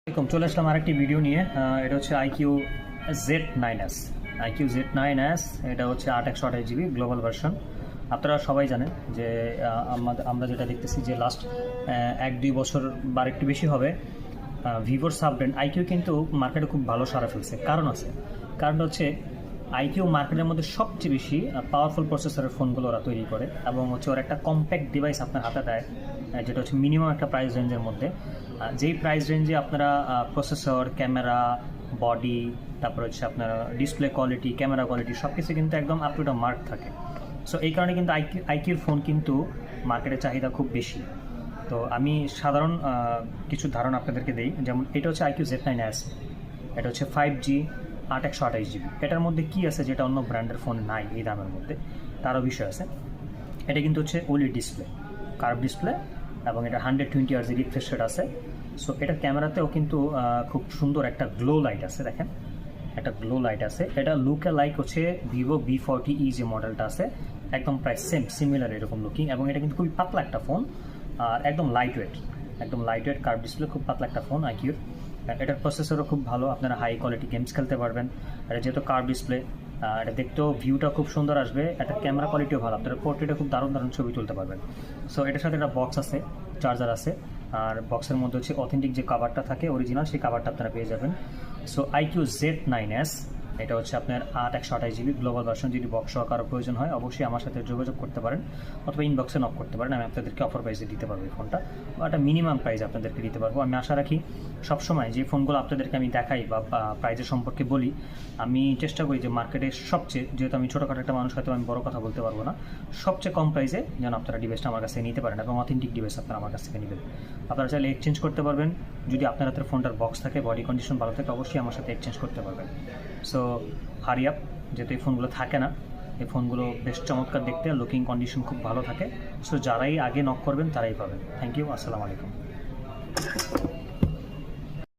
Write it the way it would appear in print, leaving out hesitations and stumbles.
চলে আসলাম আরেকটি ভিডিও নিয়ে। এটা হচ্ছে IQ-Z9s। IQ-Z9s এটা হচ্ছে 8/128 GB গ্লোবাল ভার্সন। আপনারা সবাই জানেন যে আমরা যেটা দেখতেছি যে লাস্ট 1-2 বছর বা একটু বেশি হবে ভিভোর সাব ব্র্যান্ড আইকিউ কিন্তু মার্কেটে খুব ভালো সাড়া ফেলছে। কারণ আছে, কারণটা হচ্ছে আইকিউ মার্কেটের মধ্যে সবচেয়ে বেশি পাওয়ারফুল প্রসেসরের ফোনগুলো ওরা তৈরি করে এবং হচ্ছে ওরা একটা কম্প্যাক্ট ডিভাইস আপনার হাতে দেয়, যেটা হচ্ছে মিনিমাম একটা প্রাইস রেঞ্জের মধ্যে। যেই প্রাইস রেঞ্জে আপনারা প্রসেসর, ক্যামেরা, বডি, তারপর হচ্ছে আপনার ডিসপ্লে কোয়ালিটি, ক্যামেরা কোয়ালিটি সব কিছু কিন্তু একদম আপ টু দ্য মার্ক থাকে। সো এই কারণে কিন্তু আইকিউর ফোন কিন্তু মার্কেটের চাহিদা খুব বেশি। তো আমি সাধারণ কিছু ধারণা আপনাদেরকে দিই। যেমন এটা হচ্ছে IQ-Z9s, এটা হচ্ছে 5G 8/128 GB। এটার মধ্যে কী আছে যেটা অন্য ব্র্যান্ডের ফোন নাই এই দামের মধ্যে, তারও বিষয় আছে। এটা কিন্তু হচ্ছে OLED ডিসপ্লে, কার্ভ ডিসপ্লে, এবং এটা 120 Hz রিফ্রেশ রেট আছে। সো এটার ক্যামেরাতেও কিন্তু খুব সুন্দর একটা গ্লো লাইট আছে, দেখেন একটা গ্লো লাইট আছে। এটা লুকে লাইক হচ্ছে ভিভো V40e যে মডেলটা আছে, একদম প্রায় সিমিলার এরকম লুকিং। এবং এটা কিন্তু খুবই পাতলা একটা ফোন আর একদম লাইট ওয়েট কার্ভ ডিসপ্লে, খুব পাতলা একটা ফোন আইকিউর। এটার প্রসেসরও খুব ভালো, আপনারা হাই কোয়ালিটি গেমস খেলতে পারবেন। এটা যেহেতু কার্ভ ডিসপ্লে, এটা দেখতেও ভিউটা খুব সুন্দর আসবে। একটা ক্যামেরা কোয়ালিটিও ভালো, আপনারা পোর্ট্রেটে খুব দারুণ ছবি তুলতে পারবেন। সো এটার সাথে একটা বক্স আছে, চার্জার আছে, আর বক্সের মধ্যে হচ্ছে অথেন্টিক যে কাভারটা থাকে অরিজিনাল, সেই কাভারটা আপনারা পেয়ে যাবেন। সো IQ-Z9s এটা হচ্ছে আপনার 8/128 GB গ্লোবাল ভার্সন। যদি বক্স সহ কারো প্রয়োজন হয় অবশ্যই আমার সাথে যোগাযোগ করতে পারেন অথবা ইনবক্সে নক করতে পারেন। আমি আপনাদেরকে অফার প্রাইসে দিতে পারবো এই ফোনটা, বা একটা মিনিমাম প্রাইস আপনাদেরকে দিতে পারবো। আমি আশা রাখি সবসময় যে ফোনগুলো আপনাদেরকে আমি দেখাই বা প্রাইসের সম্পর্কে বলি, আমি চেষ্টা করি যে মার্কেটের সবচেয়ে, যেহেতু আমি ছোটোখাটো একটা মানুষ হয়তো আমি বড় কথা বলতে পারবো না, সবচেয়ে কম প্রাইসে যেন আপনারা ডিভাইসটা আমার কাছে নিতে পারেন এবং অথেন্টিক ডিভাইস আপনারা আমার কাছ থেকে নেবেন। আপনারা চাইলে এক্সচেঞ্জ করতে পারবেন। যদি আপনার হাতের ফোনটার বক্স থাকে, বডি কন্ডিশন ভালো থাকে, অবশ্যই আমার সাথে এক্সচেঞ্জ করতে পারবেন। সো হারি আপ, যেহেতু এই ফোনগুলো থাকে না, এই ফোনগুলো বেশ চমৎকার দেখতে, লুকিং কন্ডিশন খুব ভালো থাকে। সো যারাই আগে নক করবেন তারাই পাবেন। থ্যাংক ইউ, আসসালামু আলাইকুম।